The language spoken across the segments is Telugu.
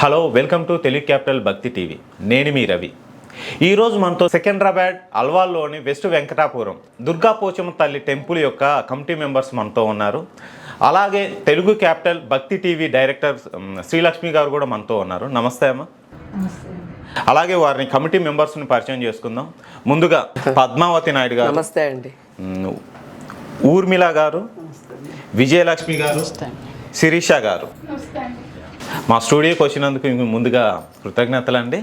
Hello, welcome to Telugu capital భక్తి టీవీ. నేను మీ రవి. ఈరోజు మనతో సికింద్రాబాద్ అల్వాల్లోని వెస్ట్ వెంకటాపురం దుర్గా పోచమ్మ తల్లి టెంపుల్ యొక్క కమిటీ మెంబర్స్ మనతో ఉన్నారు. అలాగే తెలుగు క్యాపిటల్ భక్తి టీవీ డైరెక్టర్ శ్రీలక్ష్మి గారు కూడా మనతో ఉన్నారు. నమస్తే అమ్మ. అలాగే వారిని కమిటీ మెంబర్స్ని పరిచయం చేసుకుందాం. ముందుగా పద్మావతి నాయుడు గారు, నమస్తే అండి. ఊర్మిళ గారు, విజయలక్ష్మి గారు, శిరీష గారు. మా స్టూడియోకి వచ్చినందుకు ముందుగా కృతజ్ఞతలు అండి.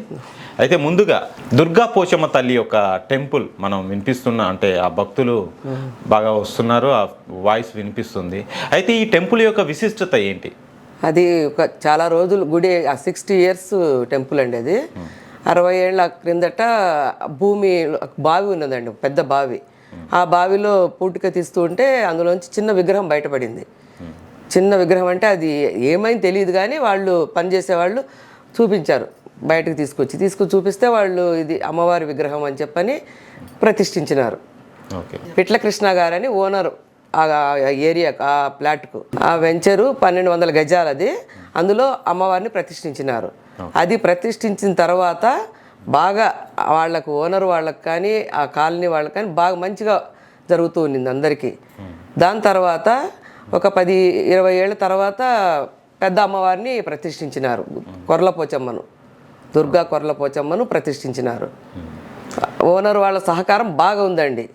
అయితే ముందుగా దుర్గా పోచమ్మ తల్లి యొక్క టెంపుల్ మనం వినిపిస్తున్నా, అంటే ఆ భక్తులు బాగా వస్తున్నారు, ఆ వాయిస్ వినిపిస్తుంది. అయితే ఈ టెంపుల్ యొక్క విశిష్టత ఏంటి? అది ఒక చాలా రోజులు గుడి, 60 years టెంపుల్ అండి. అది 60 ఏళ్ల క్రిందట భూమి బావి ఉన్నదండి, పెద్ద బావి. ఆ బావిలో పూటిక తీస్తూ ఉంటే అందులోంచి చిన్న విగ్రహం బయటపడింది. చిన్న విగ్రహం అంటే అది ఏమైంది తెలియదు, కానీ వాళ్ళు పనిచేసేవాళ్ళు చూపించారు. బయటకు తీసుకొచ్చి చూపిస్తే వాళ్ళు ఇది అమ్మవారి విగ్రహం అని చెప్పని ప్రతిష్ఠించినారు. పిట్ల కృష్ణ గారని ఓనరు ఆ ఏరియా, ఆ ప్లాట్కు. ఆ వెంచరు 1200 గజాలు. అది అందులో అమ్మవారిని ప్రతిష్ఠించినారు. అది ప్రతిష్ఠించిన తర్వాత బాగా వాళ్ళకు, ఓనరు వాళ్ళకి కానీ ఆ కాలనీ వాళ్ళకి కానీ బాగా మంచిగా జరుగుతూ ఉన్నింది అందరికీ. దాని తర్వాత ఒక 10-20 ఏళ్ళ తర్వాత పెద్ద అమ్మవారిని ప్రతిష్ఠించినారు. కొర్లపోచమ్మను, దుర్గా కొర్లపోచమ్మను ప్రతిష్ఠించినారు. ఓనర్ వాళ్ళ సహకారం బాగా ఉందండి.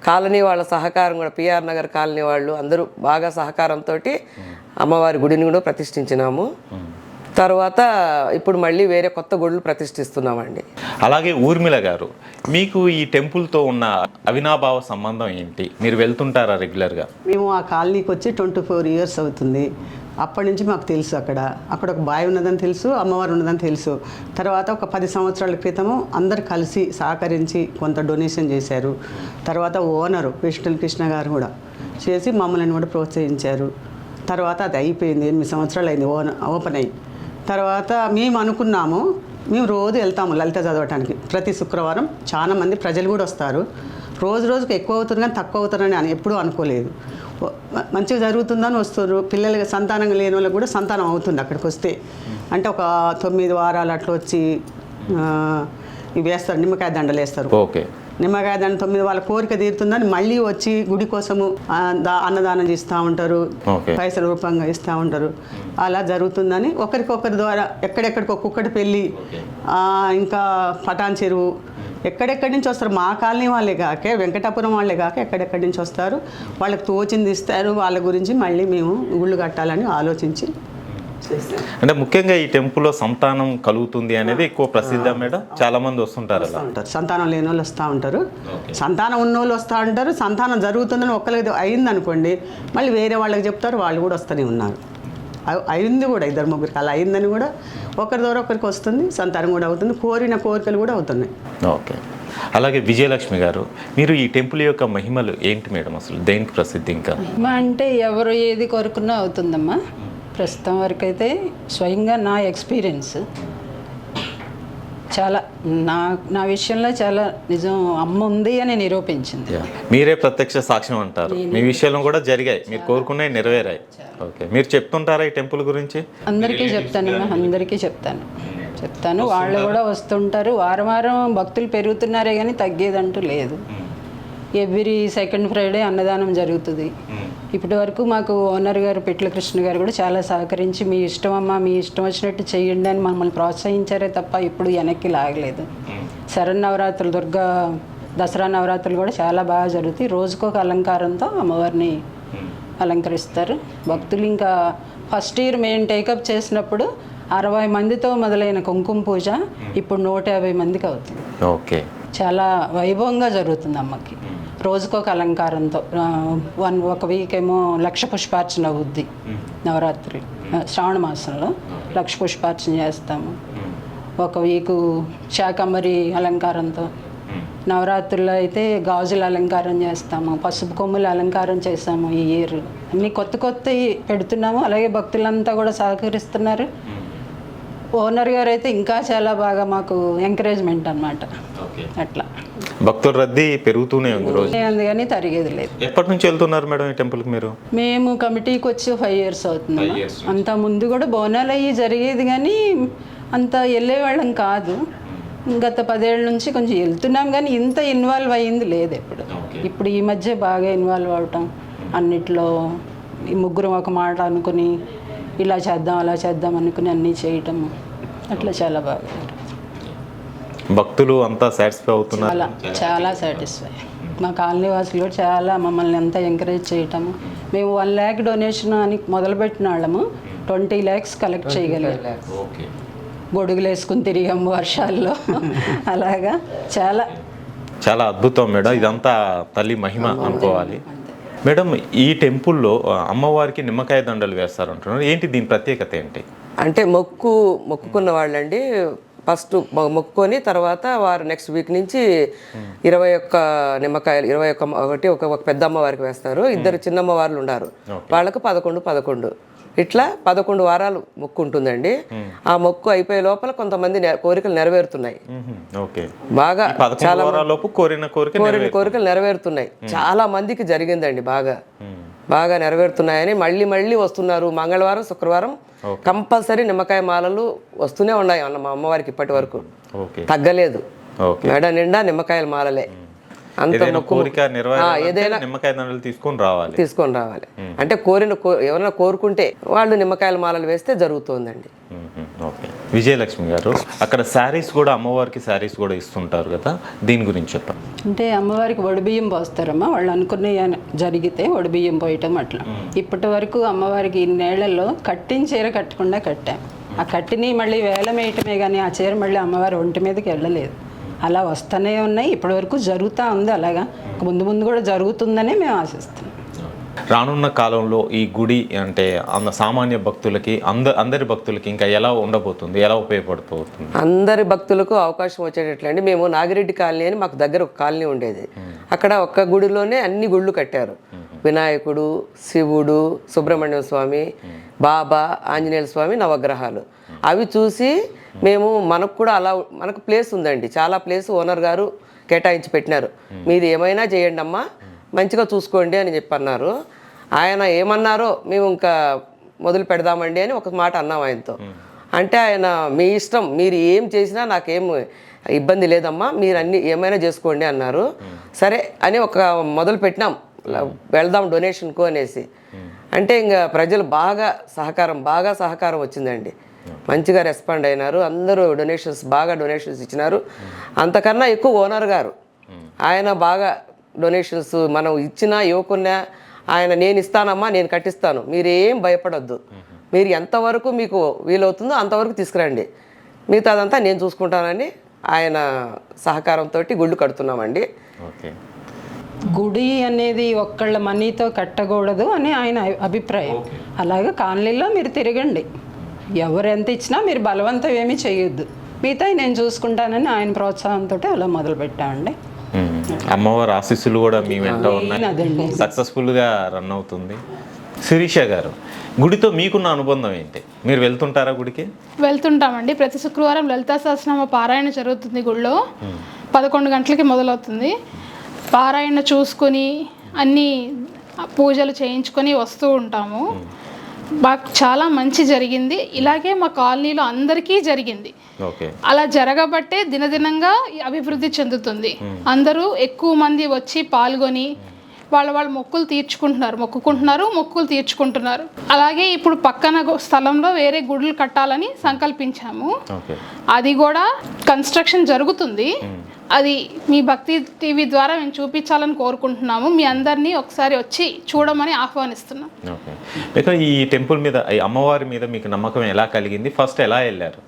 కాలనీ వాళ్ళ సహకారం కూడా, పిఆర్ నగర్ కాలనీ వాళ్ళు అందరూ బాగా సహకారంతో అమ్మవారి గుడిని కూడా ప్రతిష్ఠించినాము. తర్వాత ఇప్పుడు మళ్ళీ వేరే కొత్త గుడులు ప్రతిష్ఠిస్తున్నామండి. అలాగే ఊర్మిళ గారు, మీకు ఈ టెంపుల్తో ఉన్న అవినాభావ సంబంధం ఏంటి? మీరు వెళ్తుంటారా రెగ్యులర్గా? మేము ఆ కాలనీకి వచ్చి 24 years అవుతుంది. అప్పటి నుంచి మాకు తెలుసు, అక్కడ ఒక బావి ఉన్నదని తెలుసు, అమ్మవారు ఉన్నదని తెలుసు. తర్వాత ఒక 10 సంవత్సరాల క్రితము అందరు కలిసి సహకరించి కొంత డొనేషన్ చేశారు. తర్వాత ఓనరు పిట్ల కృష్ణ గారు కూడా చేసి మమ్మల్ని కూడా ప్రోత్సహించారు. తర్వాత అది అయిపోయింది. 8 సంవత్సరాలు అయింది ఓపెన్ అయ్యి. తర్వాత మేము అనుకున్నాము, మేము రోజు వెళ్తాము లలిత చదవటానికి ప్రతి శుక్రవారం. చాలా మంది ప్రజలు కూడా వస్తారు. రోజుకి ఎక్కువ అవుతుంది కానీ తక్కువ అవుతారని ఎప్పుడూ అనుకోలేదు. మంచిగా జరుగుతుందని వస్తారు. పిల్లలకి సంతానం లేని వాళ్ళకి కూడా సంతానం అవుతుంది అక్కడికి వస్తే. అంటే ఒక 9 వారాలు అట్లా వచ్చి ఇవి వేస్తారు, నిమ్మకాయ దండలు వేస్తారు. ఓకే, నిమ్మకాయ దండ 9 వాళ్ళ కోరిక తీరుతుందని మళ్ళీ వచ్చి గుడి కోసము అన్నదానం చేస్తూ ఉంటారు, పైసల రూపంగా ఇస్తూ ఉంటారు. అలా జరుగుతుందని ఒకరికొకరి ద్వారా ఎక్కడెక్కడికి ఒక్కొక్కటి పెళ్ళి, ఇంకా పటాన్ చెరువు, ఎక్కడెక్కడి నుంచి వస్తారు. మా కాలనీ వాళ్ళే కాక, వెంకటాపురం వాళ్ళే కాక ఎక్కడెక్కడి నుంచి వస్తారు. వాళ్ళకి తోచింది ఇస్తారు. వాళ్ళ గురించి మళ్ళీ మేము గుళ్ళు కట్టాలని ఆలోచించి. అంటే ముఖ్యంగా ఈ టెంపుల్లో సంతానం కలుగుతుంది అనేది ఎక్కువ ప్రసిద్ధం మేడం. చాలా మంది వస్తుంటారు. సంతానం లేని వాళ్ళు వస్తూ ఉంటారు, సంతానం ఉన్న వాళ్ళు వస్తూ ఉంటారు. సంతానం జరుగుతుందని ఒక్కరికి అయింది అనుకోండి, మళ్ళీ వేరే వాళ్ళకి చెప్తారు, వాళ్ళు కూడా వస్తూనే ఉన్నారు. అయింది కూడా 2-3 అలా అయిందని కూడా ఒకరి ద్వారా ఒకరికి వస్తుంది, సంతానం కూడా అవుతుంది, కోరిన కోరికలు కూడా అవుతున్నాయి. ఓకే. అలాగే విజయలక్ష్మి గారు, మీరు ఈ టెంపుల్ యొక్క మహిమలు ఏంటి మేడం? అసలు దేనికి ప్రసిద్ధి? ఇంకా అంటే ఎవరు ఏది కోరుకున్నా అవుతుందమ్మా. ప్రస్తుతం వరకు అయితే స్వయంగా నా ఎక్స్పీరియన్స్ చాలా నా విషయంలో చాలా నిజం, అమ్మ ఉంది అని నిరూపించింది. మీరే ప్రత్యక్ష సాక్ష్యం అంటారు. మీ విషయంలో కూడా జరిగాయి, మీరు కోరుకున్నాయి నెరవేరాయి. ఓకే, మీరు చెప్తుంటారా ఈ టెంపుల్ గురించి? అందరికీ చెప్తానమ్మా, అందరికీ చెప్తాను. వాళ్ళు కూడా వస్తుంటారు. వారం భక్తులు పెరుగుతున్నారే కానీ తగ్గేదంటూ లేదు. ఎవ్రీ సెకండ్ ఫ్రైడే అన్నదానం జరుగుతుంది. ఇప్పటి వరకు మాకు ఓనర్ గారు పిట్ల కృష్ణ గారు కూడా చాలా సహకరించి, మీ ఇష్టం అమ్మా, మీ ఇష్టం వచ్చినట్టు చేయండి అని మమ్మల్ని ప్రోత్సహించారే తప్ప ఇప్పుడు వెనక్కి లాగలేదు. శరన్నవరాత్రులు, దసరా నవరాత్రులు కూడా చాలా బాగా జరుగుతాయి. రోజుకొక అలంకారంతో అమ్మవారిని అలంకరిస్తారు భక్తులు. ఇంకా ఫస్ట్ ఇయర్ మేము టేకప్ చేసినప్పుడు 60 మందితో మొదలైన కుంకుమ పూజ ఇప్పుడు 150 మందికి అవుతుంది. ఓకే, చాలా వైభవంగా జరుగుతుంది అమ్మకి. రోజుకొక అలంకారంతో ఒక వీక్ ఏమో 1,00,000 పుష్పార్చన అవుద్ది. నవరాత్రి శ్రావణ మాసంలో 1,00,000 పుష్పార్చన చేస్తాము. ఒక వీకు శాకంబరి అలంకారంతో, నవరాత్రుల్లో అయితే గాజుల అలంకారం చేస్తాము, పసుపు కొమ్ముల అలంకారం చేస్తాము. ఈ ఇయర్ అన్నీ కొత్తవి పెడుతున్నాము. అలాగే భక్తులంతా కూడా సహకరిస్తున్నారు. ఓనర్ గారు అయితే ఇంకా చాలా బాగా మాకు ఎంకరేజ్మెంట్ అన్నమాట. అట్లా భక్తుల రద్దీ పెరుగుతూనే ఉంది రోజు. అందుకని తరిగేది లేదు. ఎప్పటి నుంచి వెళ్తున్నారు మేడం ఈ టెంపుల్కి మీరు? మేము కమిటీకి వచ్చి 5 years అవుతుంది. అంత ముందు కూడా బోనాలు అయ్యి జరిగేది కానీ అంత వెళ్ళేవాళ్ళం కాదు. గత 10 ఏళ్ళ నుంచి కొంచెం వెళ్తున్నాం కానీ ఇంత ఇన్వాల్వ్ అయ్యింది లేదు ఎప్పుడు. ఇప్పుడు ఈ మధ్య బాగా ఇన్వాల్వ్ అవటం, అన్నిట్లో ఈ ముగ్గురం ఒక మాట అనుకుని ఇలా చేద్దాం అలా చేద్దాం అనుకుని అన్నీ చేయటం, అట్లా చాలా బాగా భక్తులు అంతా సాటిస్ఫై అవుతున్నారు. చాలా చాలా సాటిస్ఫై. మా కాలనీ వాసులు కూడా చాలా మమ్మల్ని అంతా ఎంకరేజ్ చేయటము. మేము 1 lakh డొనేషన్ అని మొదలుపెట్టిన వాళ్ళము 20 lakhs కలెక్ట్ చేయగలిగాం. గొడుగులు వేసుకుని తిరిగాము వర్షాల్లో. అలాగా చాలా చాలా అద్భుతం మేడం. ఇదంతా తల్లి మహిమ అనుకోవాలి. మేడం, ఈ టెంపుల్లో అమ్మవారికి నిమ్మకాయ దండలు వేస్తారంటున్నారు, ఏంటి దీని ప్రత్యేకత ఏంటి? అంటే మొక్కుకున్న వాళ్ళండి ఫస్ట్ మొక్కుకొని తర్వాత వారు నెక్స్ట్ వీక్ నుంచి 21 నిమ్మకాయలు, 21 ఒక పెద్ద అమ్మవారికి వేస్తారు. 2 చిన్న అమ్మవార్లు ఉన్నారు, వాళ్ళకు 11 ఇట్లా 11 వారాలు మొక్కు ఉంటుందండి. ఆ మొక్కు అయిపోయే లోపల కొంతమంది కోరికలు నెరవేరుతున్నాయి. బాగా చాలా కోరికలు నెరవేరుతున్నాయి. చాలా మందికి జరిగిందండి, బాగా నెరవేరుతున్నాయని మళ్ళీ వస్తున్నారు. మంగళవారం శుక్రవారం కంపల్సరీ నిమ్మకాయ మాలలు వస్తూనే ఉన్నాయి మా అమ్మవారికి ఇప్పటి వరకు తగ్గలేదు. మెడ నిండా నిమ్మకాయల మాలలే. అంత ఏదైనా నిమ్మకాయ దండలు తీసుకొని రావాలి. అంటే ఎవరైనా కోరుకుంటే వాళ్ళు నిమ్మకాయల మాలలు వేస్తే జరుగుతుందండి. విజయలక్ష్మి గారు, అక్కడ శారీస్ కూడా, అమ్మవారికి శారీస్ కూడా ఇస్తుంటారు కదా, దీని గురించి చెప్పండి. అంటే అమ్మవారికి వడిబియ్యం పోస్తారమ్మా, వాళ్ళు అనుకునే జరిగితే వడిబియ్యం పోయటం అట్లా. ఇప్పటి వరకు అమ్మవారికి ఇన్నేళ్లలో కట్టిన చీర కట్టకుండా కట్టాం. ఆ కట్టిని మళ్ళీ వేలం వేయటమే కానీ ఆ చీర మళ్ళీ అమ్మవారి ఒంటి మీదకి వెళ్ళలేదు. అలా వస్తూనే ఉన్నాయి, ఇప్పటి వరకు జరుగుతూ ఉంది. అలాగా ముందు కూడా జరుగుతుందనే మేము ఆశిస్తున్నాం. రానున్న కాలంలో ఈ గుడి అంటే సామాన్య భక్తులకి, అందరి భక్తులకి ఇంకా ఎలా ఉండబోతుంది, ఎలా ఉపయోగపడుతుంది? అందరి భక్తులకు అవకాశం వచ్చేటట్లండి. మేము నాగిరెడ్డి కాలనీ అని మాకు దగ్గర ఒక కాలనీ ఉండేది. అక్కడ ఒక్క గుడిలోనే అన్ని గుళ్ళు కట్టారు. వినాయకుడు, శివుడు, సుబ్రహ్మణ్యం స్వామి, బాబా, ఆంజనేయ స్వామి, నవగ్రహాలు. అవి చూసి మేము మనకు ప్లేస్ ఉందండి, చాలా ప్లేస్ ఓనర్ గారు కేటాయించి పెట్టినారు. మీది ఏమైనా చేయండి అమ్మా, మంచిగా చూసుకోండి అని చెప్పన్నారు. ఆయన ఏమన్నారో మేము ఇంకా మొదలు పెడదామండి అని ఒక మాట అన్నాం ఆయనతో. అంటే ఆయన మీ ఇష్టం, మీరు ఏం చేసినా నాకేం ఇబ్బంది లేదమ్మా, మీరు అన్ని ఏమైనా చేసుకోండి అన్నారు. సరే అని మొదలు పెట్టినాం, వెళ్దాం డొనేషన్కు అనేసి. అంటే ఇంకా ప్రజలు బాగా సహకారం వచ్చిందండి. మంచిగా రెస్పాండ్ అయినారు. అందరూ డొనేషన్స్ ఇచ్చినారు. అంతకన్నా ఎక్కువ ఓనర్ గారు, ఆయన బాగా డొనేషన్స్ మనం ఇచ్చినా ఇవ్వకున్నా ఆయన నేను ఇస్తానమ్మా, నేను కట్టిస్తాను, మీరేం భయపడొద్దు, మీరు ఎంతవరకు మీకు వీలవుతుందో అంతవరకు తీసుకురండి, మిగతాదంతా నేను చూసుకుంటానని ఆయన సహకారంతో గుళ్ళు కడుతున్నామండి. గుడి అనేది ఒక్కళ్ళ మనీతో కట్టకూడదు అని ఆయన అభిప్రాయం. అలాగే కాలనీలో మీరు తిరగండి, ఎవరు ఎంత ఇచ్చినా మీరు బలవంతం ఏమీ చేయొద్దు, మిగతా నేను చూసుకుంటానని ఆయన ప్రోత్సాహంతో అలా మొదలుపెట్టామండి. అమ్మవారి ఆశీస్సులు కూడా మీ వెంట ఉన్నాయి, సక్సెస్ఫుల్గా రన్ అవుతుంది. శిరీష గారు, గుడితో మీకున్న అనుబంధం ఏంటి? మీరు వెళ్తుంటారా గుడికి? వెళ్తుంటామండి. ప్రతి శుక్రవారం లలితా సహస్రనామ పారాయణ జరుగుతుంది గుడిలో. 11 గంటలకి మొదలవుతుంది. పారాయణ చూసుకొని అన్ని పూజలు చేయించుకొని వస్తూ ఉంటాము. మాకు చాలా మంచి జరిగింది. ఇలాగే మా కాలనీలో అందరికీ జరిగింది. అలా జరగబట్టే దినదినంగా అభివృద్ధి చెందుతుంది. అందరూ ఎక్కువ మంది వచ్చి పాల్గొని వాళ్ళ మొక్కులు తీర్చుకుంటున్నారు. అలాగే ఇప్పుడు పక్కన స్థలంలో వేరే గుడులు కట్టాలని సంకల్పించాము. అది కూడా కన్స్ట్రక్షన్ జరుగుతుంది. అది మీ భక్తి టీవీ ద్వారా మేము చూపించాలని కోరుకుంటున్నాము. మీ అందరినీ ఒకసారి వచ్చి చూడమని ఆహ్వానిస్తున్నాం. ఈ టెంపుల్ మీద, ఈ అమ్మవారి మీద మీకు నమ్మకం ఎలా కలిగింది? ఫస్ట్ ఎలా వెళ్ళారు?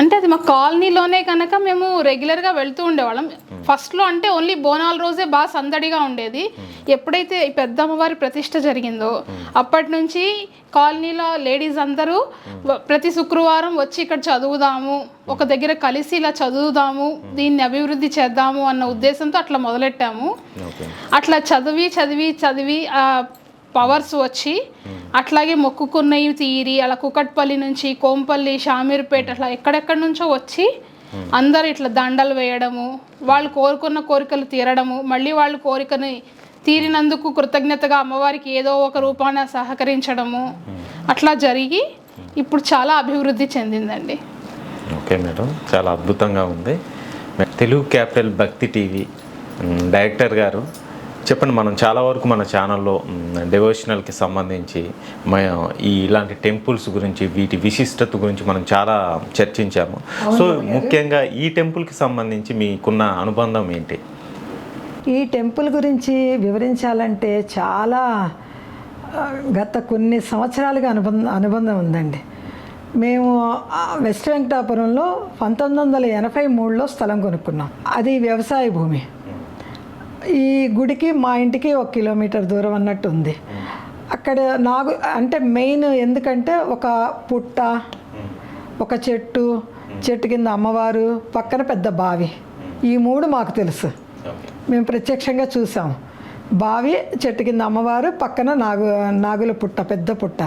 అంటే అది మా కాలనీలోనే కనుక మేము రెగ్యులర్గా వెళ్తూ ఉండేవాళ్ళం. ఫస్ట్లో అంటే ఓన్లీ బోనాల రోజే బాగా సందడిగా ఉండేది. ఎప్పుడైతే ఈ పెద్ద అమ్మవారి ప్రతిష్ట జరిగిందో అప్పటి నుంచి కాలనీలో లేడీస్ అందరూ ప్రతి శుక్రవారం వచ్చి ఇక్కడ చదువుదాము, ఒక దగ్గర కలిసి ఇలా చదువుదాము, దీన్ని అభివృద్ధి చేద్దాము అన్న ఉద్దేశంతో అట్లా మొదలెట్టాము. అట్లా చదివి పవర్స్ వచ్చి అట్లాగే మొక్కుకున్నవి తీరి అలా కుకట్పల్లి నుంచి, కోంపల్లి, షామీర్పేట అట్లా ఎక్కడెక్కడి నుంచో వచ్చి అందరు ఇట్లా దండలు వేయడము, వాళ్ళు కోరుకున్న కోరికలు తీరడము, మళ్ళీ వాళ్ళు కోరికని తీరినందుకు కృతజ్ఞతగా అమ్మవారికి ఏదో ఒక రూపాన సహకరించడము అట్లా జరిగి ఇప్పుడు చాలా అభివృద్ధి చెందిందండి. ఓకే మేడం, చాలా అద్భుతంగా ఉంది. తెలుగు క్యాపిటల్ భక్తి టీవీ డైరెక్టర్ గారు చెప్పండి, మనం చాలా వరకు మన ఛానల్లో డివోషనల్కి సంబంధించి ఇలాంటి టెంపుల్స్ గురించి, వీటి విశిష్టత గురించి మనం చాలా చర్చించాము. సో ముఖ్యంగా ఈ టెంపుల్కి సంబంధించి మీకున్న అనుబంధం ఏంటి? ఈ టెంపుల్ గురించి వివరించాలంటే చాలా గత కొన్ని సంవత్సరాలుగా అనుబంధం ఉందండి. మేము వెస్ట్ వెంకటాపురంలో 1983లో స్థలం కొనుక్కున్నాం. అది వ్యవసాయ భూమి. ఈ గుడికి మా ఇంటికి 1 కిలోమీటర్ దూరం అన్నట్టు ఉంది. అక్కడ అంటే మెయిన్ ఎందుకంటే ఒక పుట్ట, ఒక చెట్టు కింద అమ్మవారు, పక్కన పెద్ద బావి, ఈ 3 మాకు తెలుసు. మేము ప్రత్యక్షంగా చూసాం. బావి, చెట్టు కింద అమ్మవారు, పక్కన నాగుల పుట్ట, పెద్ద పుట్ట.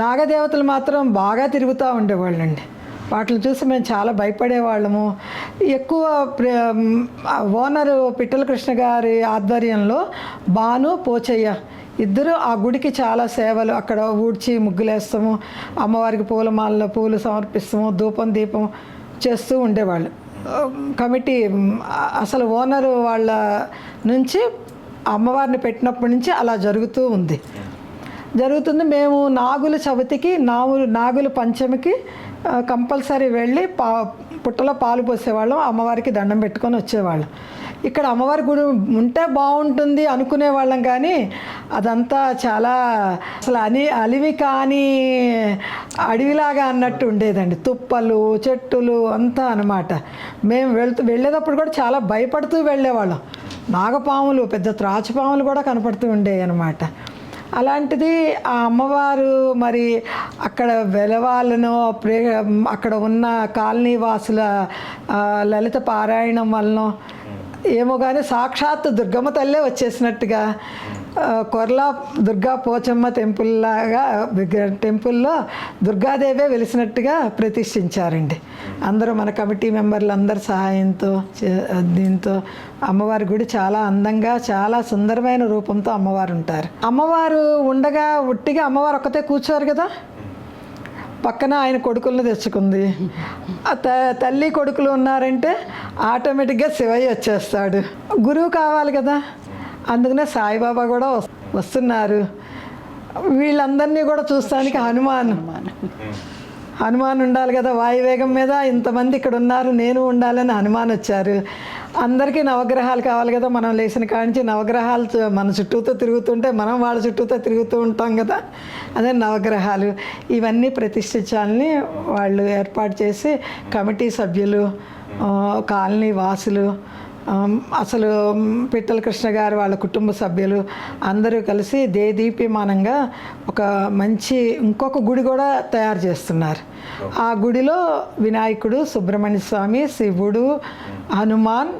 నాగదేవతలు మాత్రం బాగా తిరుగుతూ ఉండేవాళ్ళండి. వాటిని చూసి మేము చాలా భయపడేవాళ్ళము. ఎక్కువ ఓనరు పిట్టల కృష్ణ గారి ఆధ్వర్యంలో భాను, పోచయ్య ఇద్దరు ఆ గుడికి చాలా సేవలు, అక్కడ ఊడ్చి ముగ్గులేస్తాము, అమ్మవారికి పూలమాలలో పూలు సమర్పిస్తాము, ధూపం దీపం చేస్తూ ఉండేవాళ్ళు. కమిటీ అసలు ఓనరు వాళ్ళ నుంచి అమ్మవారిని పెట్టినప్పటి నుంచి అలా జరుగుతుంది. మేము నాగుల చవితికి, నాగుల పంచమికి కంపల్సరీ వెళ్ళి పుట్టలో పాలు పోసేవాళ్ళం, అమ్మవారికి దండం పెట్టుకొని వచ్చేవాళ్ళం. ఇక్కడ అమ్మవారి గుడి ఉంటే బాగుంటుంది అనుకునేవాళ్ళం, కానీ అదంతా చాలా అసలు అలివి కాని అడవిలాగా అన్నట్టు ఉండేదండి. తుప్పలు, చెట్టులు అంతా అనమాట. మేము వెళ్ళేటప్పుడు కూడా చాలా భయపడుతూ వెళ్ళేవాళ్ళం. నాగపాములు, పెద్ద త్రాచుపాములు కూడా కనపడుతూ ఉండేవి అనమాట. అలాంటిది ఆ అమ్మవారు మరి అక్కడ వెలవాలను అక్కడ ఉన్న కాలనీ వాసుల లలిత పారాయణం వలన ఏమో కానీ సాక్షాత్ దుర్గమ్మ తల్లే వచ్చేసినట్టుగా కొర్లా దుర్గా పోచమ్మ టెంపుల్లో దుర్గాదేవే వెలిసినట్టుగా ప్రతిష్ఠించారండి. అందరూ మన కమిటీ మెంబర్లు అందరి సహాయంతో దీంతో అమ్మవారి గుడి చాలా అందంగా, చాలా సుందరమైన రూపంతో అమ్మవారు ఉంటారు. అమ్మవారు ఉండగా ఉట్టిగా అమ్మవారు ఒక్కతే కూర్చోరు కదా, పక్కన ఆయన కొడుకులను తెచ్చుకుంది. తల్లి కొడుకులు ఉన్నారంటే ఆటోమేటిక్గా శివయ్య వచ్చేస్తాడు. గురువు కావాలి కదా, అందుకనే సాయిబాబా కూడా వస్తున్నారు. వీళ్ళందరినీ కూడా చూస్తానికి హనుమాన్ ఉండాలి కదా, వాయువేగం మీద ఇంతమంది ఇక్కడ ఉన్నారు, నేను ఉండాలని హనుమాన్ వచ్చారు. అందరికీ నవగ్రహాలు కావాలి కదా, మనం లేచిన కాడించి నవగ్రహాలు మన చుట్టూతో తిరుగుతుంటే మనం వాళ్ళ చుట్టూతో తిరుగుతూ ఉంటాం కదా, అదే నవగ్రహాలు. ఇవన్నీ ప్రతిష్ఠించాలని వాళ్ళు ఏర్పాటు చేసి కమిటీ సభ్యులు, కాలనీ వాసులు, అసలు పిట్టల కృష్ణ గారు వాళ్ళ కుటుంబ సభ్యులు అందరూ కలిసి దేదీప్యమానంగా ఒక మంచి ఇంకొక గుడి కూడా తయారు చేస్తున్నారు. ఆ గుడిలో వినాయకుడు, సుబ్రహ్మణ్య స్వామి, శివుడు, హనుమాన్,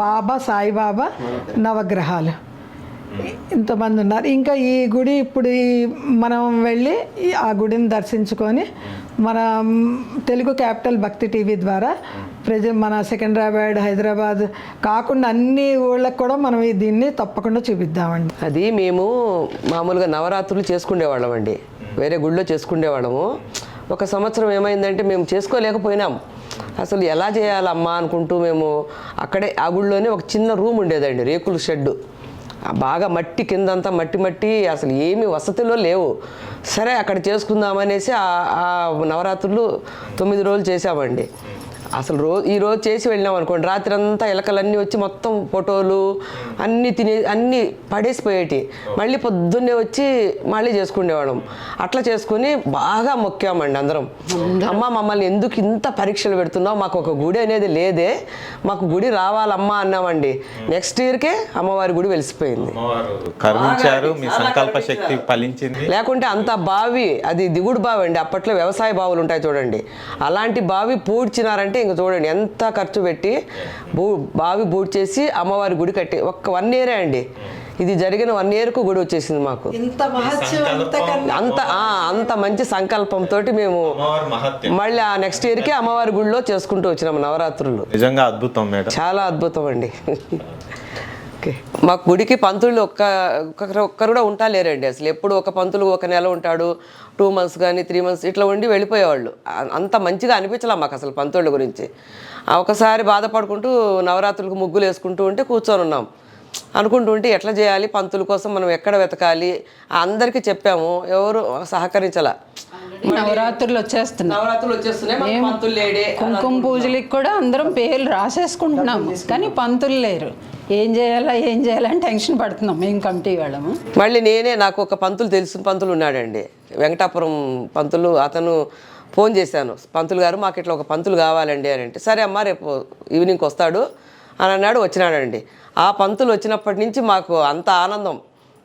బాబా, సాయిబాబా, నవగ్రహాలు ఇంతమంది ఉన్నారు. ఇంకా ఈ గుడి ఇప్పుడు మనం వెళ్ళి ఆ గుడిని దర్శించుకొని మన తెలుగు క్యాపిటల్ భక్తి టీవీ ద్వారా మన సికింద్రాబాద్, హైదరాబాద్ కాకుండా అన్ని ఊళ్ళకి కూడా మనం దీన్ని తప్పకుండా చూపిద్దామండి. అది మేము మామూలుగా నవరాత్రులు చేసుకునేవాళ్ళం అండి, వేరే గుడిలో చేసుకునేవాళ్ళము. ఒక సంవత్సరం ఏమైందంటే మేము చేసుకోలేకపోయినాం. అసలు ఎలా చేయాలమ్మా అనుకుంటూ మేము అక్కడే ఆ గుడిలోనే ఒక చిన్న రూమ్ ఉండేదండి, రేకుల షెడ్డు, బాగా మట్టి కిందంతా మట్టి అసలు ఏమీ వసతిలో లేవు. సరే అక్కడ చేసుకుందామనేసి ఆ నవరాత్రులు 9 రోజులు చేసామండి. అసలు ఈరోజు చేసి వెళ్ళినాం అనుకోండి, రాత్రి అంతా ఎలకలన్నీ వచ్చి మొత్తం ఫోటోలు అన్నీ పడేసిపోయేటి. మళ్ళీ పొద్దున్నే వచ్చి మళ్ళీ చేసుకునేవాళ్ళం. అట్లా చేసుకుని బాగా మొక్కామండి అందరం. అమ్మ మమ్మల్ని ఎందుకు ఇంత పరీక్షలు పెడుతున్నావు, మాకు ఒక గుడి అనేది లేదే, మాకు గుడి రావాలమ్మా అన్నామండి. నెక్స్ట్ ఇయర్కే అమ్మవారి గుడి వెలిసిపోయింది. మీ సంకల్ప శక్తి ఫలించింది. లేకుంటే అంత బావి, అది దిగుడు బావి అండి. అప్పట్లో వ్యవసాయ బావులు ఉంటాయి చూడండి, అలాంటి బావి పూడ్చినారంటే ఇంక చూడండి ఎంత ఖర్చు పెట్టి బావి బూడ్ చేసి అమ్మవారి గుడి కట్టి 1 ఇయరే అండి. ఇది జరిగిన 1 yearకు గుడి వచ్చేసింది మాకు. ఇంత మహత్యం అంత మంచి సంకల్పంతో మేము మళ్ళీ ఆ నెక్స్ట్ ఇయర్కి అమ్మవారి గుడిలో చేసుకుంటూ వచ్చినాము నవరాత్రులు. నిజంగా అద్భుతం మేడం, చాలా అద్భుతం అండి. ఓకే, మాకు గుడికి పంతులు ఒక్కరు కూడా ఉంటాలేరండి అసలు. ఎప్పుడు ఒక పంతులు 1 నెల ఉంటాడు, 2 months కానీ 3 months ఇట్లా ఉండి వెళ్ళిపోయేవాళ్ళు. అంత మంచిగా అనిపించలే మాకు అసలు పంతుళ్ళ గురించి. ఒకసారి బాధపడుకుంటూ నవరాత్రులకు ముగ్గులు వేసుకుంటూ ఉంటే కూర్చొని ఉన్నాం. అనుకుంటూ ఉంటే ఎట్లా చేయాలి, పంతుల కోసం మనం ఎక్కడ వెతకాలి అందరికీ చెప్పాము, ఎవరు సహకరించాల. నవరాత్రులు వచ్చేస్తున్నాయి, మాకు పంతులు లేడే. కుంకుమ పూజలకి కూడా అందరం పేర్లు రాసేసుకుంటున్నాము, కానీ పంతులు లేరు. ఏం చేయాలని టెన్షన్ పడుతున్నాం మేము కమిటీ వాళ్ళము. మళ్ళీ నాకు ఒక పంతులు తెలిసిన పంతులు ఉన్నాడండి, వెంకటాపురం పంతులు. అతను ఫోన్ చేశాను, పంతులు గారు మాకు ఇట్లా ఒక పంతులు కావాలండి అని అంటే, సరే అమ్మ రేపు ఈవినింగ్కి వస్తాడు అని అన్నాడు. వచ్చినాడండి. ఆ పంతులు వచ్చినప్పటి నుంచి మాకు అంత ఆనందం.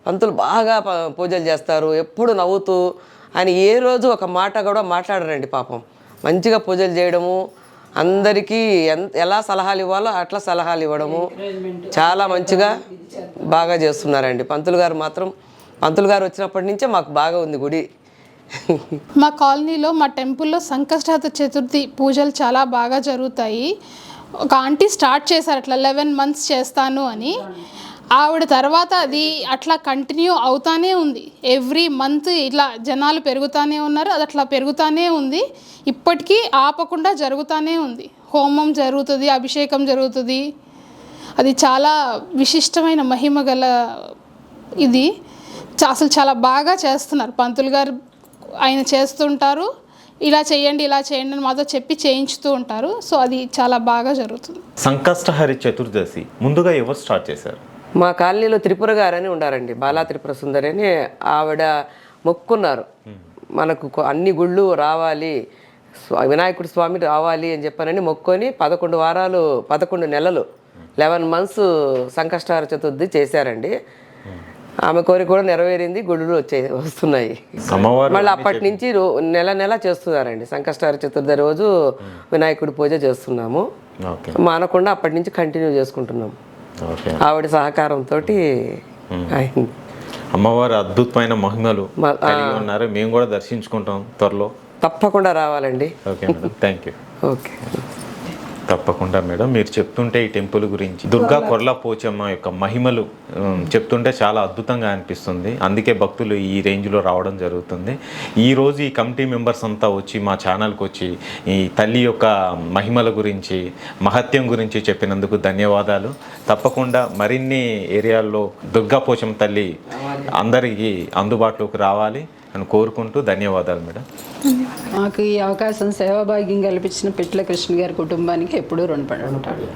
పంతులు బాగా పూజలు చేస్తారు, ఎప్పుడు నవ్వుతూ. ఆయన ఏ రోజు ఒక మాట కూడా మాట్లాడరండి పాపం. మంచిగా పూజలు చేయడము, అందరికీ ఎలా సలహాలు ఇవ్వాలో అట్లా సలహాలు ఇవ్వడము, చాలా మంచిగా బాగా చేస్తున్నారండి పంతులు గారు మాత్రం. పంతులు గారు వచ్చినప్పటి నుంచే మాకు బాగా ఉంది గుడి. మా కాలనీలో మా టెంపుల్లో సంకష్టాత చతుర్థి పూజలు చాలా బాగా జరుగుతాయి. ఒక ఆంటీ స్టార్ట్ చేశారు అట్లా 11 months చేస్తాను అని. ఆవిడ తర్వాత అది అట్లా కంటిన్యూ అవుతానే ఉంది. ఎవ్రీ మంత్ ఇట్లా జనాలు పెరుగుతూనే ఉన్నారు, అది అట్లా పెరుగుతూనే ఉంది. ఇప్పటికీ ఆపకుండా జరుగుతూనే ఉంది. హోమం జరుగుతుంది, అభిషేకం జరుగుతుంది. అది చాలా విశిష్టమైన మహిమ గల ఇది. అసలు చాలా బాగా చేస్తున్నారు పంతులు గారు. ఆయన చేస్తుంటారు, ఇలా చేయండి అని మాతో చెప్పి చేయించుతూ ఉంటారు. సో అది చాలా బాగా జరుగుతుంది. సంకష్టహరి చతుర్దశి ముందుగా ఎవరు స్టార్ట్ చేశారు? మా కాలనీలో త్రిపుర గారని ఉండారండి, బాలా త్రిపుర సుందరి అని. ఆవిడ మొక్కున్నారు, మనకు అన్ని గుళ్ళు రావాలి, వినాయకుడి స్వామి రావాలి అని చెప్పానని మొక్కొని 11 నెలలు 11 months సంకష్టహర చతుర్థి చేశారండి. ఆమె కోరిక కూడా నెరవేరింది, గుళ్ళు వస్తున్నాయి. మళ్ళీ అప్పటి నుంచి నెల చేస్తున్నారండి. సంకష్టహర చతుర్థి రోజు వినాయకుడి పూజ చేస్తున్నాము, మానకుండా అప్పటి నుంచి కంటిన్యూ చేసుకుంటున్నాము. ఆవిడ సహకారంతో అమ్మవారు అద్భుతమైన మహిమలు కలిగి ఉన్నారు. మేము కూడా దర్శించుకుంటాం త్వరలో. తప్పకుండా రావాలండి. Okay madam, thank you. Okay, తప్పకుండా మేడం. మీరు చెప్తుంటే ఈ టెంపుల్ గురించి, దుర్గా కొర్ల పోచమ్మ యొక్క మహిమలు చెప్తుంటే చాలా అద్భుతంగా అనిపిస్తుంది. అందుకే భక్తులు ఈ రేంజ్లో రావడం జరుగుతుంది. ఈరోజు ఈ కమిటీ మెంబర్స్ అంతా వచ్చి మా ఛానల్కి వచ్చి ఈ తల్లి యొక్క మహిమల గురించి, మహత్యం గురించి చెప్పినందుకు ధన్యవాదాలు. తప్పకుండా మరిన్ని ఏరియాల్లో దుర్గా పోచమ్మ తల్లి అందరికీ అందుబాటులోకి రావాలి అని కోరుకుంటూ ధన్యవాదాలు మేడం. మాకు ఈ అవకాశం, సేవాభాగ్యం కల్పించిన పిట్ల కృష్ణ గారి కుటుంబానికి ఎప్పుడూ రుణపడి ఉంటాడు.